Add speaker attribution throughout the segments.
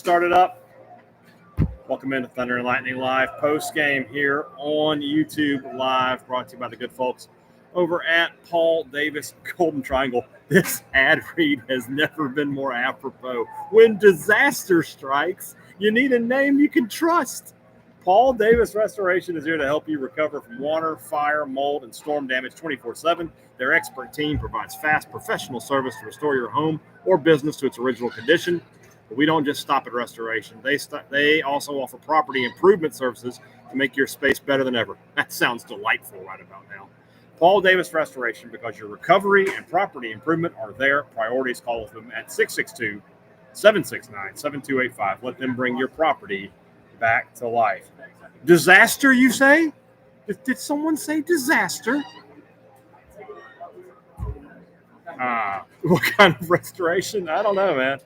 Speaker 1: Started up. Welcome into Thunder and Lightning Live Postgame here on YouTube Live, brought to you by the good folks over at Paul Davis Golden Triangle. This ad read has never been more apropos. When disaster strikes, you need a name you can trust. Paul Davis Restoration is here to help you recover from water, fire, mold, and storm damage 24/7. Their expert team provides fast, professional service to restore your home or business to its original condition. But we don't just stop at restoration. They also offer property improvement services to make your space better than ever. That sounds delightful right about now. Paul Davis Restoration, because your recovery and property improvement are their priorities. Call them at 662-769-7285. Let them bring your property back to life. Disaster, you say? Did someone say disaster? What kind of restoration? I don't know, man.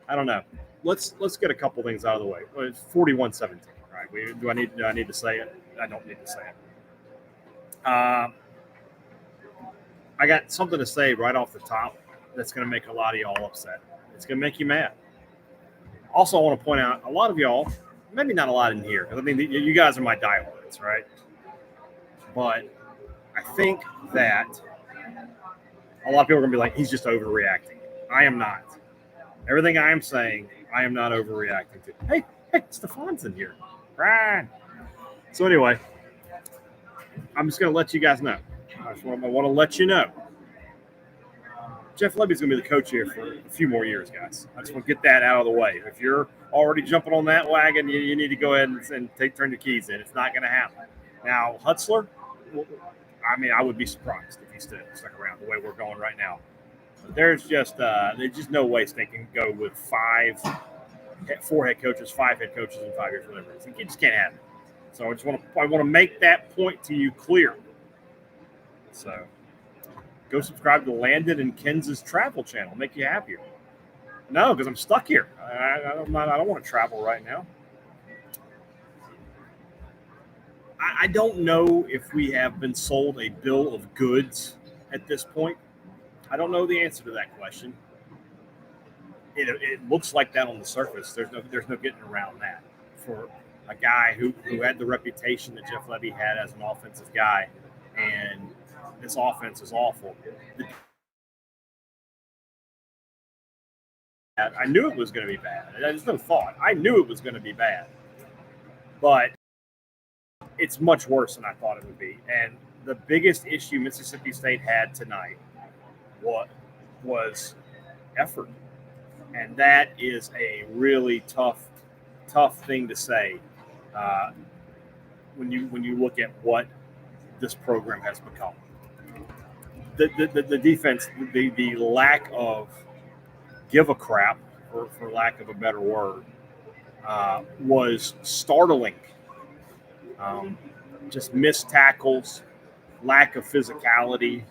Speaker 1: I don't know. Let's get a couple things out of the way. It's 41-17, right? Do I need to say it? I don't need to say it. I got something to say right off the top that's going to make a lot of y'all upset. It's going to make you mad. Also, I want to point out a lot of y'all, maybe not a lot in here, because I mean, you guys are my diehards, right? But I think that a lot of people are going to be like, he's just overreacting. I am not. Everything I am saying, I am not overreacting to. Hey, Stefan's in here. Right. So anyway, I'm just going to let you guys know. I want to let you know. Jeff Lebby's going to be the coach here for a few more years, guys. I just want to get that out of the way. If you're already jumping on that wagon, you need to go ahead and turn the keys in. It's not going to happen. Now, Hutzler, I would be surprised if he stuck around the way we're going right now. There's just no way State can go with 4 head coaches, 5 head coaches in 5 years, whatever it is. You just can't have it. So I want to make that point to you clear. So go subscribe to Landon and Kenz's travel channel. Make you happier. No, because I'm stuck here. I don't want to travel right now. I don't know if we have been sold a bill of goods at this point. I don't know the answer to that question. It looks like that on the surface. There's no getting around that for a guy who had the reputation that Jeff Lebby had as an offensive guy, and this offense is awful. I knew it was going to be bad. There's no thought. I knew it was going to be bad, but it's much worse than I thought it would be. And the biggest issue Mississippi State had tonight was effort, and that is a really tough thing to say when you look at what this program has become. The defense, the lack of give a crap, for lack of a better word, was startling. Just missed tackles, lack of physicality,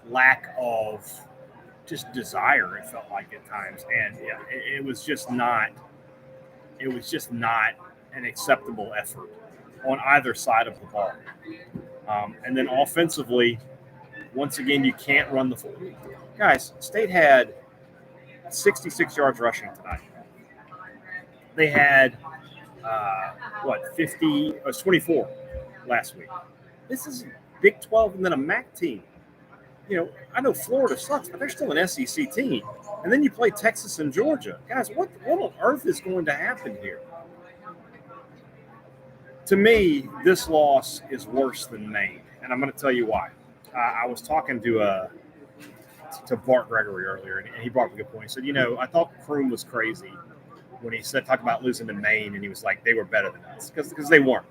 Speaker 1: lack of just desire, it felt like at times. And yeah, it was just not an acceptable effort on either side of the ball. And then offensively, once again, you can't run the football. Guys, State had 66 yards rushing tonight. They had 50? It was 24 last week. This is Big 12 and then a MAC team. You know, I know Florida sucks, but they're still an SEC team. And then you play Texas and Georgia. Guys, what on earth is going to happen here? To me, this loss is worse than Maine, and I'm going to tell you why. I was talking to Bart Gregory earlier, and he brought up a good point. He said, I thought Kroom was crazy when he talked about losing to Maine, and he was like, they were better than us, because they weren't.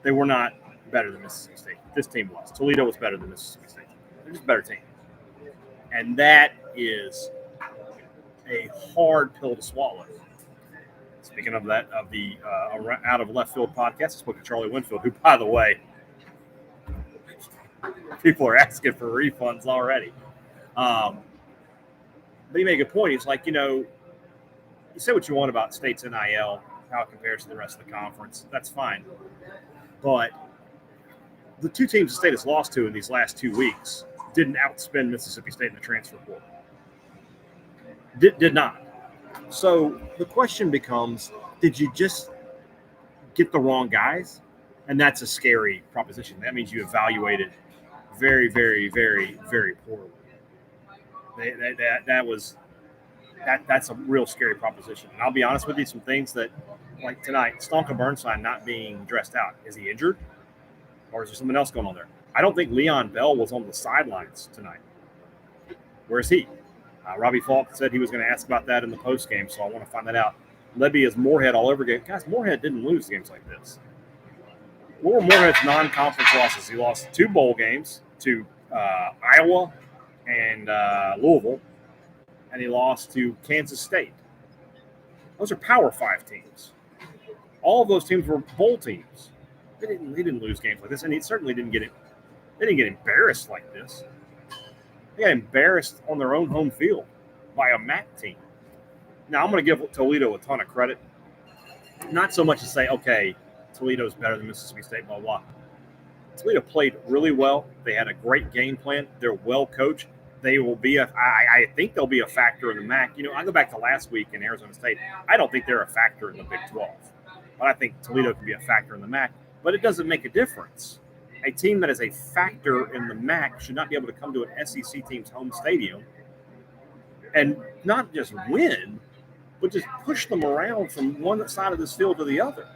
Speaker 1: They were not better than Mississippi State. This team was. Toledo was better than Mississippi State. They're just a better team. And that is a hard pill to swallow. Speaking of that, of the Out of Left Field podcast, I spoke to Charlie Winfield, who, by the way, people are asking for refunds already. But he made a good point. He's like, you say what you want about State's NIL, how it compares to the rest of the conference. That's fine. But the 2 teams the State has lost to in these last 2 weeks didn't outspend Mississippi State in the transfer portal. Did not. So the question becomes, did you just get the wrong guys? And that's a scary proposition. That means you evaluated very, very, very, very poorly. That's a real scary proposition. And I'll be honest with you, some things that, like tonight, Stonka Burnside not being dressed out. Is he injured? Or is there something else going on there? I don't think Leon Bell was on the sidelines tonight. Where is he? Robbie Falk said he was going to ask about that in the postgame, so I want to find that out. Lebby is Moorhead all over again. Guys, Moorhead didn't lose games like this. What were Moorhead's non-conference losses? He lost 2 bowl games to Iowa and Louisville, and he lost to Kansas State. Those are Power 5 teams. All of those teams were bowl teams. They didn't lose games like this, and he certainly didn't get it. They didn't get embarrassed like this. They got embarrassed on their own home field by a MAC team. Now, I'm going to give Toledo a ton of credit. Not so much to say, okay, Toledo's better than Mississippi State, blah, blah. Toledo played really well. They had a great game plan. They're well coached. They will be I think they'll be a factor in the MAC. You know, I go back to last week in Arizona State. I don't think they're a factor in the Big 12. But I think Toledo can be a factor in the MAC. But it doesn't make a difference. A team that is a factor in the MAC should not be able to come to an SEC team's home stadium and not just win, but just push them around from one side of this field to the other.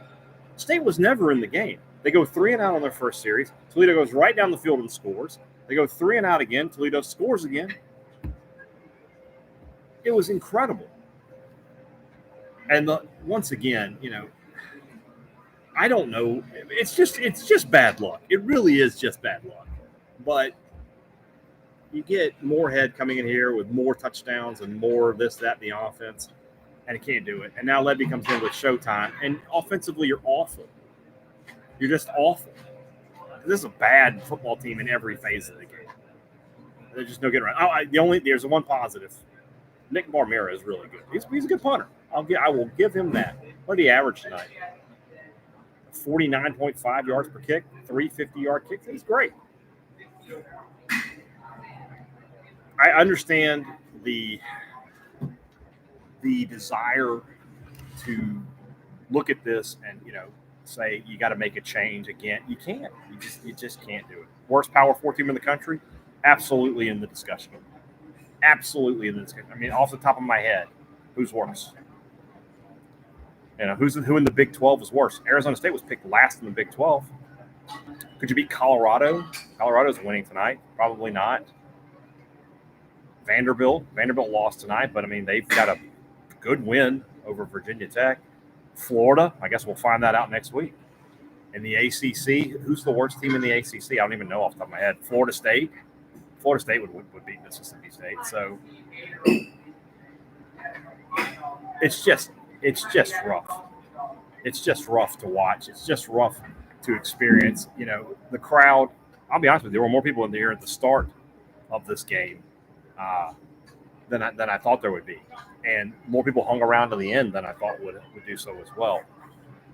Speaker 1: State was never in the game. They go 3-and-out on their first series. Toledo goes right down the field and scores. They go 3-and-out again. Toledo scores again. It was incredible. And once again, you know, I don't know. It's just bad luck. It really is just bad luck. But you get Moorhead coming in here with more touchdowns and more of this, that, in the offense, and he can't do it. And now Lebby comes in with Showtime, and offensively you're awful. You're just awful. This is a bad football team in every phase of the game. There's just no getting around. There's one positive. Nick Barmera is really good. He's a good punter. I will give him that. What did he average tonight? 49.5 yards per kick, 3 50-yard kicks. He's great. I understand the desire to look at this and, you know, say you got to make a change again. You can't. You just can't do it. Worst Power 4 team in the country? Absolutely in the discussion. Absolutely in the discussion. I mean, off the top of my head, who's worse? You know, who in the Big 12 is worse? Arizona State was picked last in the Big 12. Could you beat Colorado? Colorado's winning tonight. Probably not. Vanderbilt lost tonight, but, I mean, they've got a good win over Virginia Tech. Florida, I guess we'll find that out next week. In the ACC, who's the worst team in the ACC? I don't even know off the top of my head. Florida State. Florida State would beat Mississippi State. So it's just rough. It's just rough to watch. It's just rough to experience. You know, the crowd, I'll be honest with you, there were more people in there at the start of this game than I thought there would be. And more people hung around to the end than I thought would do so as well.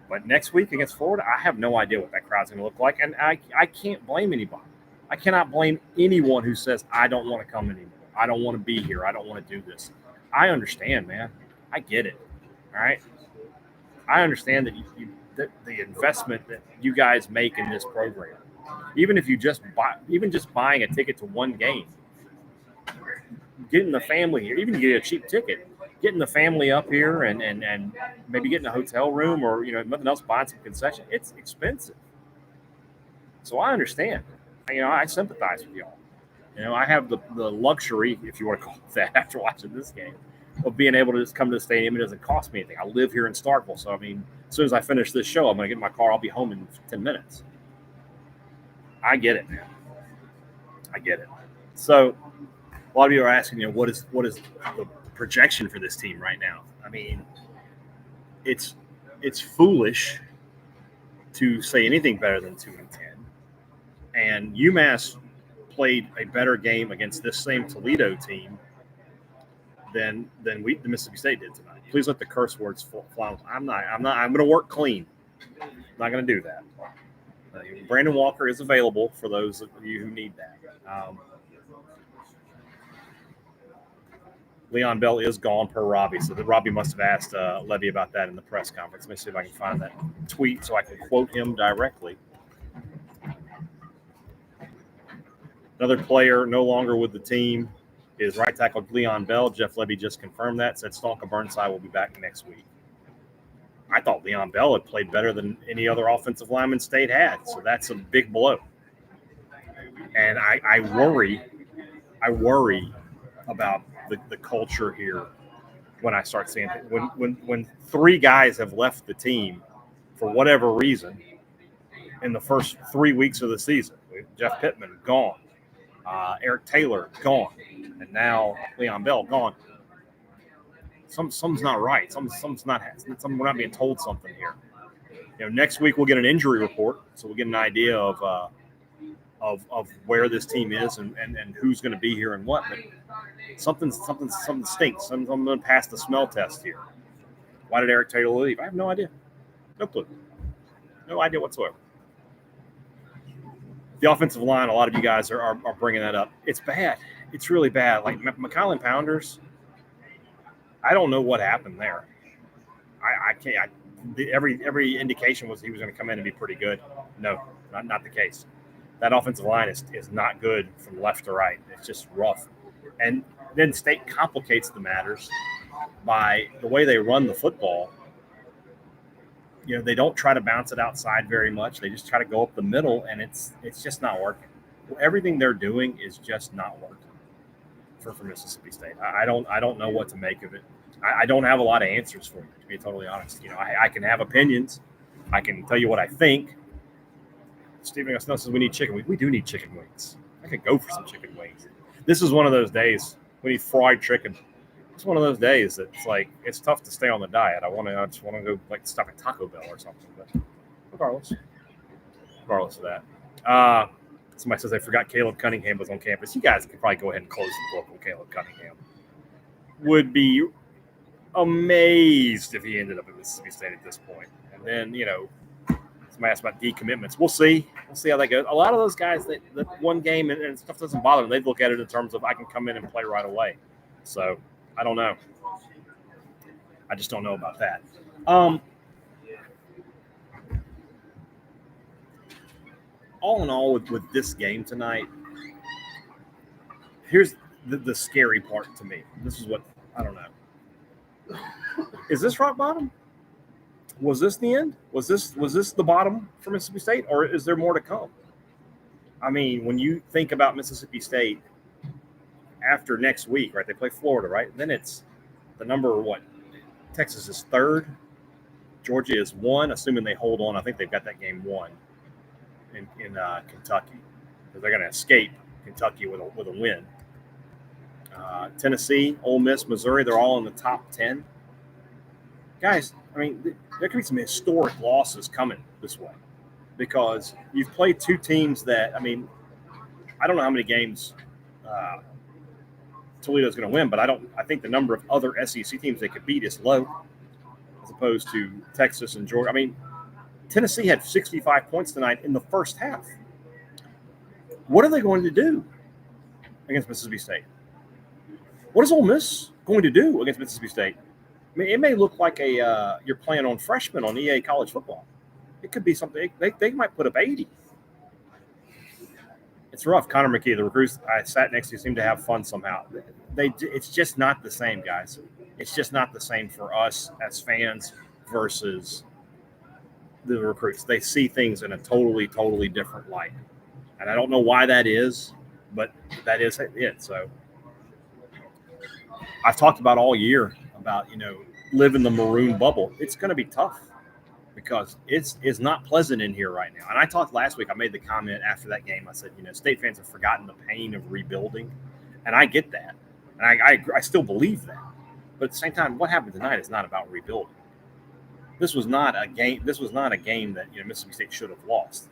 Speaker 1: But next week against Florida, I have no idea what that crowd's going to look like. And I can't blame anybody. I cannot blame anyone who says, I don't want to come anymore. I don't want to be here. I don't want to do this. I understand, man. I get it. All right? I understand that the investment that you guys make in this program, even if you just buying a ticket to one game, getting the family here, even if you get a cheap ticket, getting the family up here and maybe getting a hotel room or, you know, nothing else, buying some concession, it's expensive. So I understand. You know, I sympathize with y'all. You know, I have the luxury, if you want to call it that, after watching this game, of being able to just come to the stadium. It doesn't cost me anything. I live here in Starkville. So, I mean, as soon as I finish this show, I'm going to get in my car. I'll be home in 10 minutes. I get it, man. I get it. So a lot of you are asking, you know, what is the projection for this team right now? I mean, it's foolish to say anything better than 2-10. And UMass played a better game against this same Toledo team than the Mississippi State did tonight. Please let the curse words fly. I'm going to work clean. I'm not going to do that. Brandon Walker is available for those of you who need that. Leon Bell is gone per Robbie, so Robbie must have asked Levy about that in the press conference. Let me see if I can find that tweet so I can quote him directly. Another player no longer with the team is right tackle Leon Bell. Jeff Levy just confirmed that, said Stonka Burnside will be back next week. I thought Leon Bell had played better than any other offensive lineman State had, so that's a big blow. And I worry about the culture here when I start seeing it. When three guys have left the team for whatever reason in the first 3 weeks of the season. Jeff Pittman gone, Eric Taylor gone, and now Leon Bell gone. Something's not right. Something's not. We're not being told something here. Next week we'll get an injury report, so we'll get an idea of where this team is and who's going to be here and what. But something stinks. I'm going to pass the smell test here. Why did Eric Taylor leave? I have no idea. No clue. No idea whatsoever. The offensive line, a lot of you guys are bringing that up. It's bad. It's really bad. Like McCollum Pounders, I don't know what happened there. I can't. Every indication was he was going to come in and be pretty good. No, not the case. That offensive line is not good from left to right. It's just rough. And then State complicates the matters by the way they run the football. They don't try to bounce it outside very much. They just try to go up the middle, and it's just not working. Everything they're doing is just not working for Mississippi State. I don't know what to make of it. I don't have a lot of answers for you, to be totally honest. I can have opinions. I can tell you what I think. Stephen Snow says we need chicken wings. We do need chicken wings. I could go for some chicken wings. This is one of those days we need fried chicken. It's one of those days that it's tough to stay on the diet. I just want to go stop at Taco Bell or something. But regardless of that, somebody says they forgot Caleb Cunningham was on campus. You guys could probably go ahead and close the book on Caleb Cunningham. Would be amazed if he ended up at Mississippi State at this point. And then somebody asked about decommitments. We'll see how that goes. A lot of those guys that one game and stuff doesn't bother them. They look at it in terms of I can come in and play right away. So I don't know. I just don't know about that. All in all, with this game tonight, here's the scary part to me. This is what I don't know. Is this rock bottom? Was this the end? Was this the bottom for Mississippi State, or is there more to come? I mean, when you think about Mississippi State after next week, right? They play Florida, right? Then it's the number what? Texas is 3rd. Georgia is 1, assuming they hold on. I think they've got that game won in Kentucky. Because they're going to escape Kentucky with a win. Tennessee, Ole Miss, Missouri, they're all in the top 10. Guys, I mean, there could be some historic losses coming this way because you've played two teams that, I mean, I don't know how many games Toledo's going to win, but I think the number of other SEC teams they could beat is low as opposed to Texas and Georgia. I mean, Tennessee had 65 points tonight in the first half. What are they going to do against Mississippi State? What is Ole Miss going to do against Mississippi State? I mean, it may look like you're playing on freshmen on EA college football. It could be something. They might put up 80. It's rough. Connor McKee, the recruits I sat next to, seem to have fun somehow. It's just not the same, guys. It's just not the same for us as fans versus the recruits. They see things in a totally, totally different light. And I don't know why that is, but that is it. So I've talked about all year about, living the maroon bubble. It's going to be tough because it's not pleasant in here right now. And I talked last week, I made the comment after that game. I said, State fans have forgotten the pain of rebuilding. And I get that. And I still believe that. But at the same time, what happened tonight is not about rebuilding. This was not a game that Mississippi State should have lost.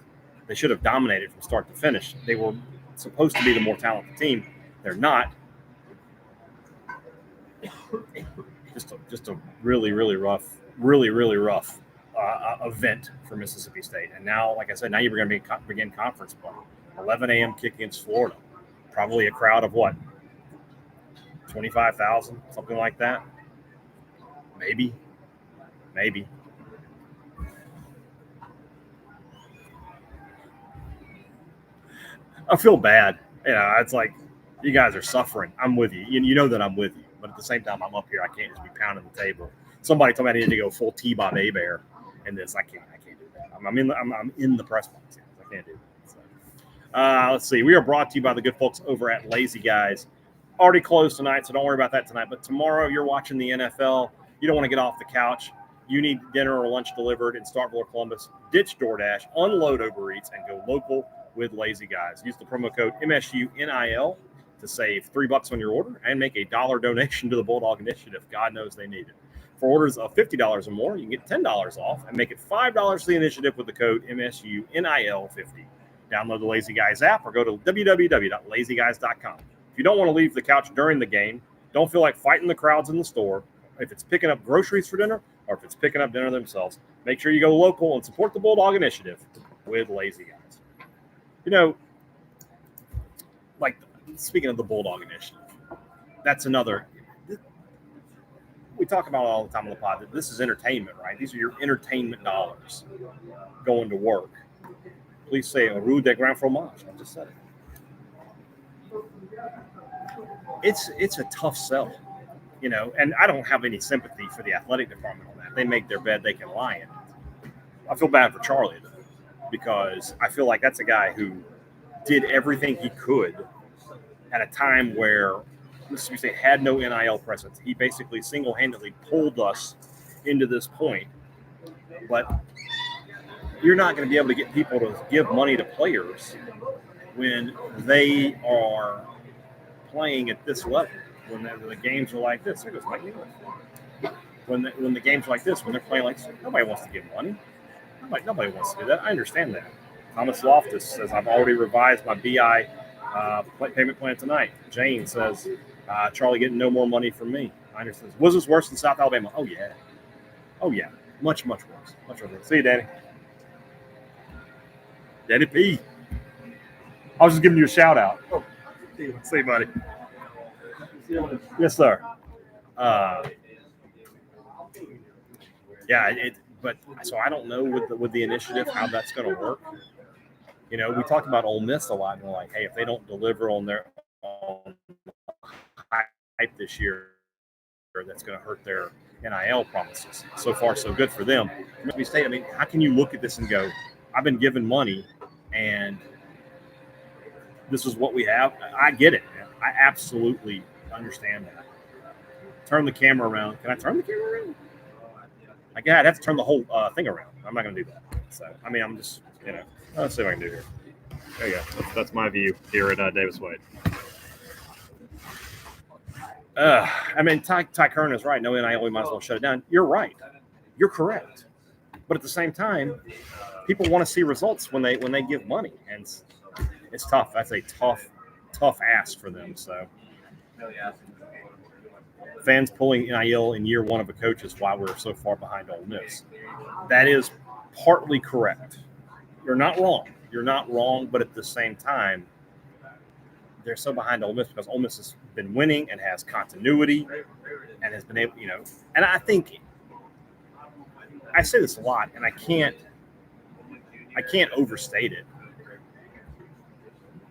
Speaker 1: They should have dominated from start to finish. They were supposed to be the more talented team. They're not. Just a really, really rough event for Mississippi State. And now, like I said, now you're going to begin conference play. 11 a.m. kick against Florida. Probably a crowd of what? 25,000, something like that. Maybe. I feel bad. It's like you guys are suffering. I'm with you. You know that I'm with you. But at the same time, I'm up here. I can't just be pounding the table. Somebody told me I needed to go full T-Bob A-Bear in this. I can't do that. I'm in the press box. I can't do that. So, let's see. We are brought to you by the good folks over at Lazy Guys. Already closed tonight, so don't worry about that tonight. But tomorrow, you're watching the NFL. You don't want to get off the couch. You need dinner or lunch delivered in Starkville or Columbus. Ditch DoorDash, unload Uber Eats, and go local with Lazy Guys. Use the promo code MSUNIL to save $3 on your order and make a $1 donation to the Bulldog Initiative. God knows they need it. For orders of $50 or more, you can get $10 off and make it $5 to the initiative with the code MSUNIL50. Download the Lazy Guys app or go to www.lazyguys.com. If you don't want to leave the couch during the game, don't feel like fighting the crowds in the store, if it's picking up groceries for dinner or if it's picking up dinner themselves, make sure you go local and support the Bulldog Initiative with Lazy Guys. Like speaking of the Bulldog Initiative, that's another. We talk about it all the time on the pod that this is entertainment, right? These are your entertainment dollars going to work. Please say a rue de grand fromage. I just said it. It's a tough sell, and I don't have any sympathy for the athletic department on that. They make their bed, they can lie in it. I feel bad for Charlie, though, because I feel like that's a guy who did everything he could at a time where, let's say, had no NIL presence. He basically single-handedly pulled us into this point. But you're not going to be able to get people to give money to players when they are playing at this level, when the games are like this. There goes Mike Neal. When the games are like this, when they're playing like this, nobody wants to give money. Nobody wants to do that. I understand that. Thomas Loftus says, I've already revised my BI payment plan tonight. Jane says, Charlie getting no more money from me. I understand. Was this worse than South Alabama? Oh, yeah. Much, much worse. Much worse. See you, Danny. Danny P. I was just giving you a shout out. Oh, see you, buddy. Yes, sir. But so I don't know with the initiative how that's going to work. We talk about Ole Miss a lot, and we're like, hey, if they don't deliver on their own hype this year, that's going to hurt their NIL promises. So far, so good for them. Mississippi State, I mean, how can you look at this and go, I've been given money, and this is what we have? I get it, man. I absolutely understand that. Turn the camera around. Can I turn the camera around? I'd have to turn the whole thing around. I'm not going to do that. So, I mean, I'm just, let's see what I can do here. There you go. That's my view here at Davis Wade. I mean, Ty Kern is right. No NIL, we might as well shut it down. You're right. You're correct. But at the same time, people want to see results when they give money, and it's tough. That's a tough ask for them. So, fans pulling NIL in year one of a coach is why we're so far behind Ole Miss. That is partly correct. You're not wrong. But at the same time, they're so behind Ole Miss because Ole Miss has been winning and has continuity and has been able, and I think I say this a lot, and I can't overstate it.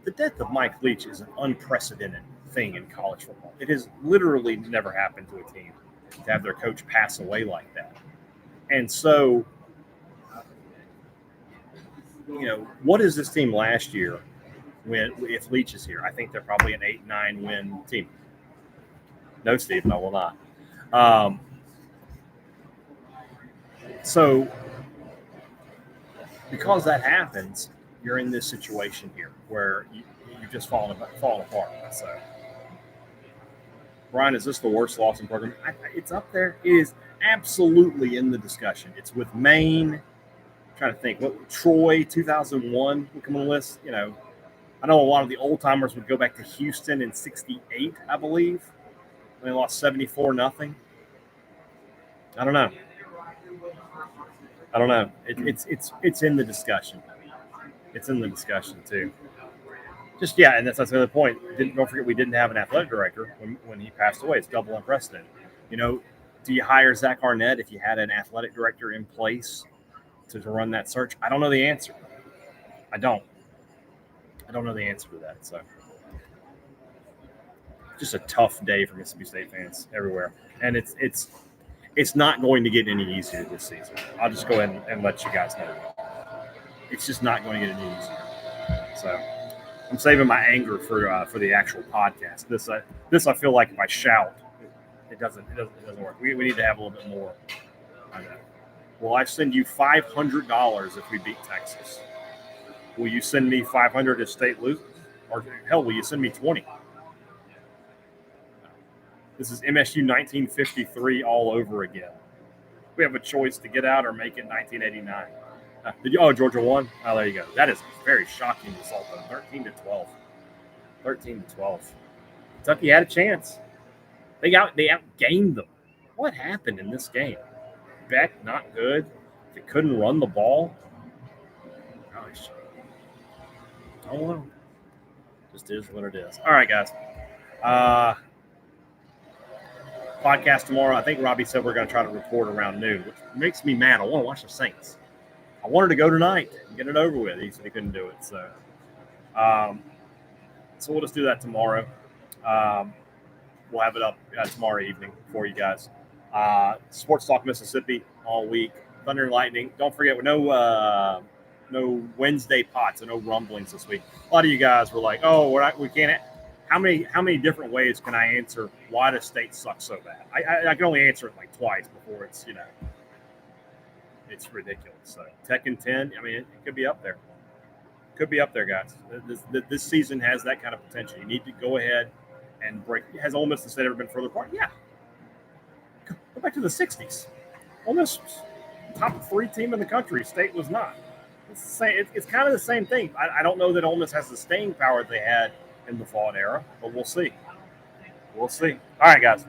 Speaker 1: The death of Mike Leach is an unprecedented thing in college football. It has literally never happened to a team to have their coach pass away like that. And so, what is this team last year if Leach is here? I think they're probably an 8-9 win team. No, Steve, I will not. So, because that happens, you're in this situation here where you've just fallen apart. So, Brian, is this the worst loss in program? It's up there. It is absolutely in the discussion. It's with Maine. I'm trying to think. Troy, 2001 would come on the list. I know a lot of the old timers would go back to Houston in '68, I believe. They lost 74-0. I don't know. It's in the discussion. It's in the discussion too. Just, yeah, and that's another point. Don't forget we didn't have an athletic director when he passed away. It's double unprecedented. Do you hire Zach Arnett if you had an athletic director in place to run that search? I don't know the answer. I don't know the answer to that. So just a tough day for Mississippi State fans everywhere. And it's not going to get any easier this season. I'll just go ahead and let you guys know. It's just not going to get any easier. So I'm saving my anger for the actual podcast. This I feel like if I shout, it doesn't work. We need to have a little bit more on that. Will I send you $500 if we beat Texas? Will you send me $500 if State loses? Or hell, will you send me 20? This is MSU 1953 all over again. We have a choice to get out or make it 1989. Georgia won? Oh, there you go. That is a very shocking result, though. 13-12. 13-12. Kentucky had a chance. They outgained them. What happened in this game? Beck, not good. They couldn't run the ball. Gosh. Oh, well. Just is what it is. All right, guys. Podcast tomorrow. I think Robbie said we're going to try to record around noon, which makes me mad. I want to watch the Saints. I wanted to go tonight and get it over with. He said he couldn't do it. So we'll just do that tomorrow. We'll have it up tomorrow evening for you guys. Sports Talk Mississippi all week. Thunder and Lightning. Don't forget, no Wednesday pots and no rumblings this week. A lot of you guys were like, "Oh, we can't." How many different ways can I answer why the State sucks so bad? I can only answer it like twice before it's it's ridiculous. So Tech and 10. I mean, it could be up there. Could be up there, guys. This season has that kind of potential. You need to go ahead and break. Has Ole Miss and State ever been further apart? Yeah. Go back to the 60s. Ole Miss was top 3 team in the country. State was not. It's kind of the same thing. I don't know that Ole Miss has the staying power that they had in the Vaught era, but we'll see. We'll see. All right, guys.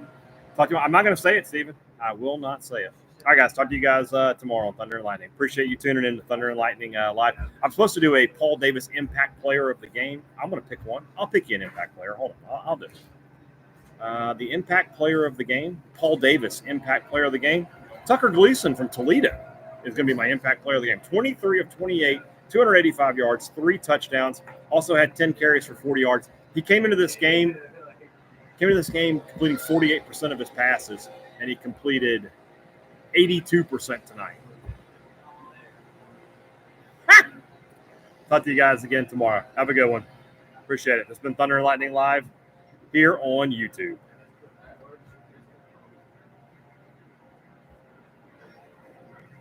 Speaker 1: Talk to you. I'm not going to say it, Steven. I will not say it. All right, guys. Talk to you guys tomorrow on Thunder and Lightning. Appreciate you tuning in to Thunder and Lightning Live. I'm supposed to do a Paul Davis Impact Player of the Game. I'm going to pick one. I'll pick you an Impact Player. Hold on. I'll do it. The Impact Player of the Game, Paul Davis Impact Player of the Game. Tucker Gleason from Toledo is going to be my Impact Player of the Game. 23 of 28, 285 yards, 3 touchdowns. Also had 10 carries for 40 yards. He came into this game completing 48% of his passes, and he completed 82% tonight. Talk to you guys again tomorrow. Have a good one. Appreciate it. It's been Thunder and Lightning Live here on YouTube.